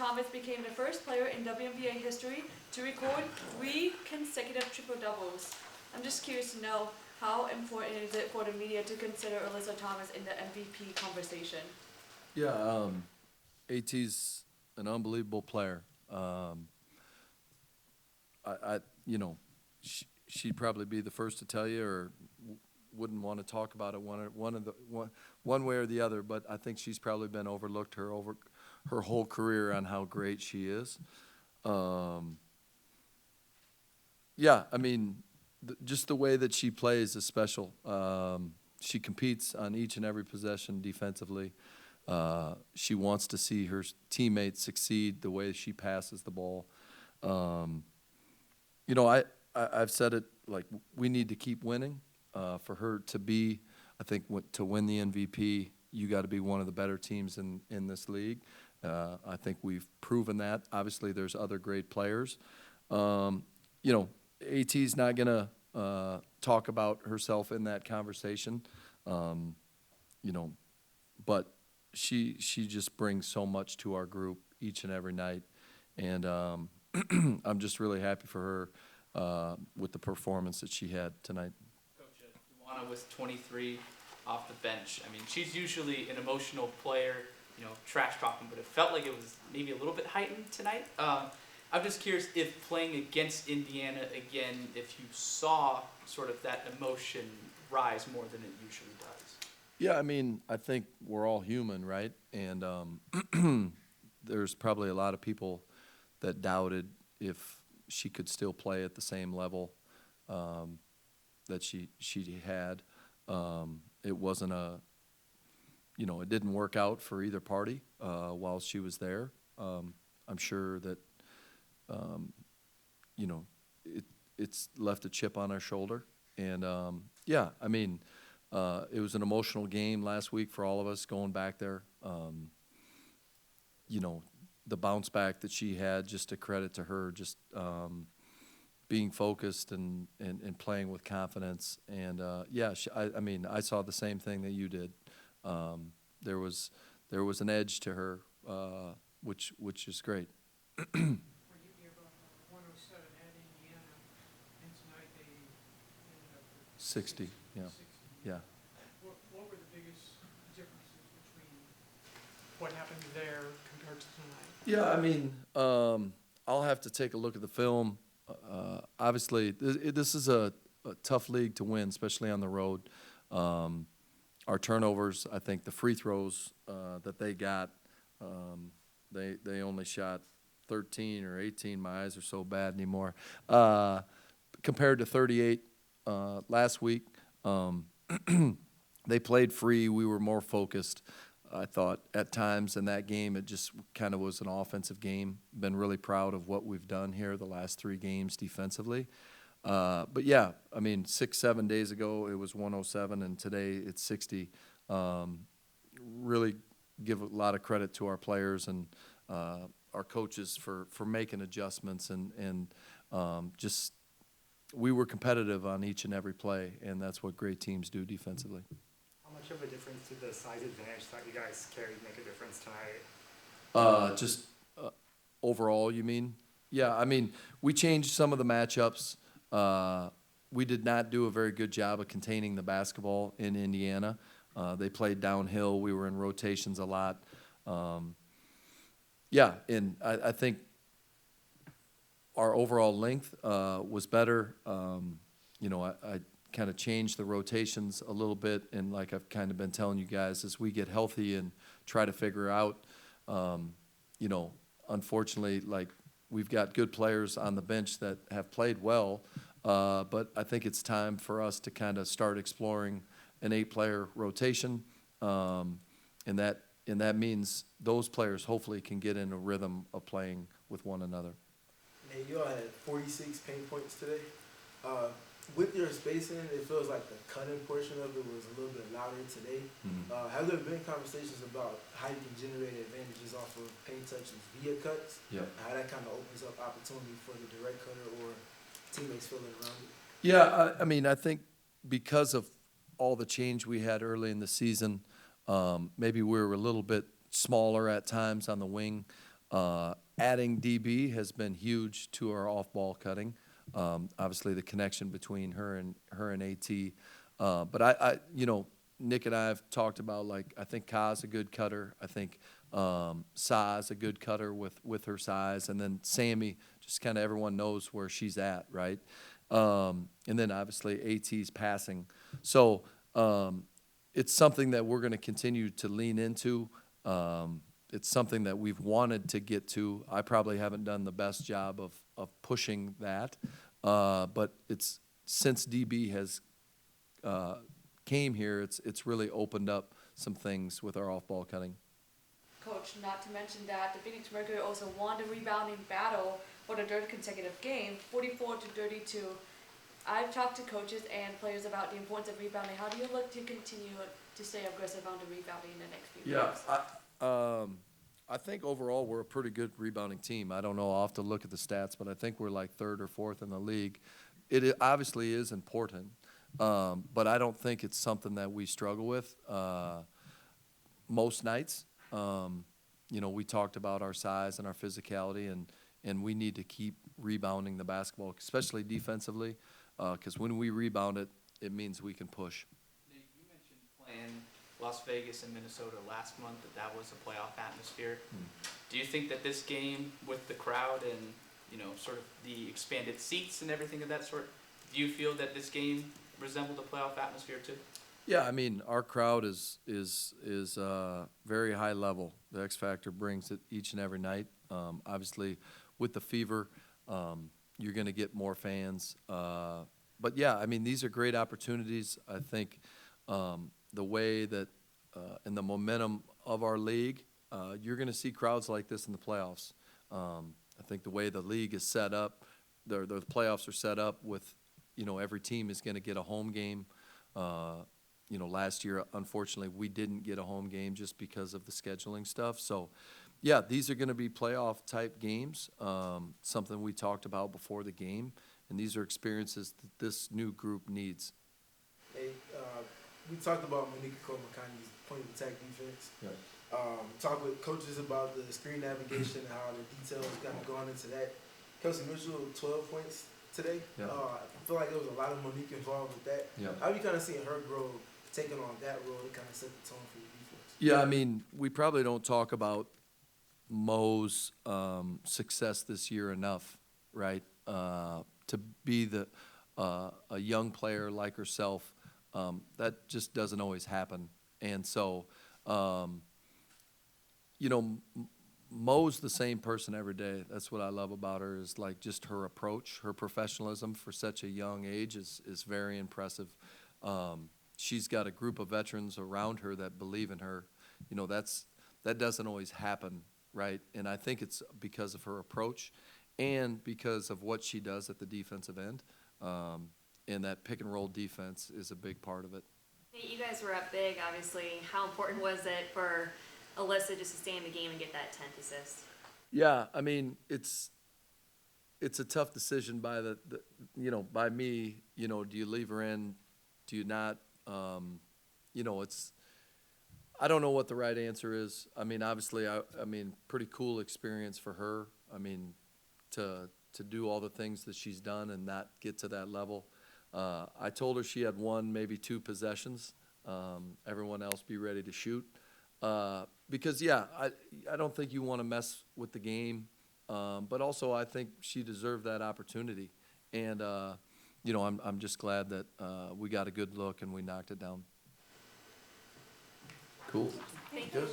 Thomas became the first player in WNBA history to record 3 consecutive triple-doubles. I'm just curious to know, how important is it for the media to consider Alyssa Thomas in the MVP conversation? Yeah, AT's an unbelievable player. She'd probably be the first to tell you, or wouldn't want to talk about it one way or the other. But I think she's probably been overlooked her whole career on how great she is. Yeah, I mean, just the way that she plays is special. She competes on each and every possession defensively. She wants to see her teammates succeed the way she passes the ball. I've said it, like, we need to keep winning. For her to be, I think, to win the MVP, you got to be one of the better teams in this league. I think we've proven that. Obviously, there's other great players. AT's not going to talk about herself in that conversation, but she just brings so much to our group each and every night, and I'm just really happy for her with the performance that she had tonight. Coach, Luana was 23 off the bench. I mean, she's usually an emotional player, trash talking, but it felt like it was maybe a little bit heightened tonight. I'm just curious if playing against Indiana again, if you saw sort of that emotion rise more than it usually does. Yeah, I mean, I think we're all human, right? And there's probably a lot of people that doubted if she could still play at the same level that she had. It wasn't it didn't work out for either party while she was there. I'm sure that, it's left a chip on our shoulder. And, it was an emotional game last week for all of us going back there. The bounce back that she had, just a credit to her, just being focused and playing with confidence. And I saw the same thing that you did. There was an edge to her, which is great. When you gave up 107 at Indiana, and tonight they ended up with 60, yeah. 60. Yeah. What were the biggest differences between what happened there compared to tonight? Yeah, I mean, I'll have to take a look at the film. Obviously, this is a tough league to win, especially on the road. Our turnovers, I think the free throws that they got, they only shot 13 or 18. My eyes are so bad anymore. Compared to 38 last week, they played free. We were more focused, I thought, at times in that game. It just kind of was an offensive game. Been really proud of what we've done here the last 3 games defensively. But yeah, I mean, 6-7 days ago it was 107, and today it's 60. Really give a lot of credit to our players and our coaches for making adjustments and just we were competitive on each and every play, and that's what great teams do defensively. How much of a difference did the size advantage that you guys carried make a difference tonight? Overall, you mean? Yeah, I mean, we changed some of the matchups. We did not do a very good job of containing the basketball in Indiana. They played downhill. We were in rotations a lot. And I think our overall length was better. I kind of changed the rotations a little bit, and like I've kind of been telling you guys, as we get healthy and try to figure out, unfortunately, like, we've got good players on the bench that have played well, but I think it's time for us to kind of start exploring an 8-player rotation, and that means those players hopefully can get in a rhythm of playing with one another. And you all had 46 paint points today. With your spacing, it feels like the cutting portion of it was a little bit louder today. Mm-hmm. Have there been conversations about how you can generate advantages off of paint touches via cuts? Yeah. How that kind of opens up opportunity for the direct cutter or teammates filling around it? Yeah, I mean, I think because of all the change we had early in the season, maybe we were a little bit smaller at times on the wing. Adding DB has been huge to our off-ball cutting. Obviously, the connection between her and AT. But I, Nick and I have talked about, like, I think Ka's a good cutter. I think Sa's a good cutter with her size. And then Sammy, just kind of everyone knows where she's at, right? And then obviously AT's passing. So it's something that we're going to continue to lean into. It's something that we've wanted to get to. I probably haven't done the best job of pushing that. But it's since DB has came here, it's really opened up some things with our off-ball cutting. Coach, not to mention that the Phoenix Mercury also won the rebounding battle for the third consecutive game, 44-32. I've talked to coaches and players about the importance of rebounding. How do you look to continue to stay aggressive on the rebounding in the next few games? I think overall we're a pretty good rebounding team. I don't know, I'll have to look at the stats, but I think we're like third or fourth in the league. It obviously is important, but I don't think it's something that we struggle with most nights. We talked about our size and our physicality, and we need to keep rebounding the basketball, especially defensively, because when we rebound it, it means we can push. Nick, you mentioned playing Las Vegas and Minnesota last month, that was a playoff atmosphere. Do you think that this game with the crowd and, sort of the expanded seats and everything of that sort, do you feel that this game resembled a playoff atmosphere too? Yeah, I mean, our crowd is very high level. The X Factor brings it each and every night. Obviously, with the fever, you're going to get more fans. But yeah, I mean, these are great opportunities. I think the way that and the momentum of our league, you're going to see crowds like this in the playoffs. I think the way the league is set up, the playoffs are set up with, every team is going to get a home game. Last year, unfortunately, we didn't get a home game just because of the scheduling stuff. So, yeah, these are going to be playoff-type games, something we talked about before the game, and these are experiences that this new group needs. Hey, we talked about Monique McConaughey's point of attack defense. Yeah. Talk with coaches about the screen navigation and how the details kind of going into that. Kelsey Mitchell, 12 points today. Yeah. I feel like there was a lot of Monique involved with that. Yeah. How have you kind of seen her grow, taking on that role to kind of set the tone for your defense? Yeah, I mean, we probably don't talk about Mo's success this year enough, right? To be a young player like herself, that just doesn't always happen. And so, Mo's the same person every day. That's what I love about her, is like just her approach, her professionalism for such a young age is very impressive. She's got a group of veterans around her that believe in her. That doesn't always happen, right? And I think it's because of her approach and because of what she does at the defensive end. And that pick and roll defense is a big part of it. You guys were up big, obviously. How important was it for Alyssa just to stay in the game and get that 10th assist? Yeah, I mean, it's a tough decision by by me. Do you leave her in? Do you not? I don't know what the right answer is. I mean, obviously, pretty cool experience for her. I mean, to do all the things that she's done and not get to that level. I told her she had one, maybe two possessions. Everyone else be ready to shoot. Because, yeah, I don't think you want to mess with the game. But also I think she deserved that opportunity. And, I'm just glad that we got a good look and we knocked it down. Cool. Thank you.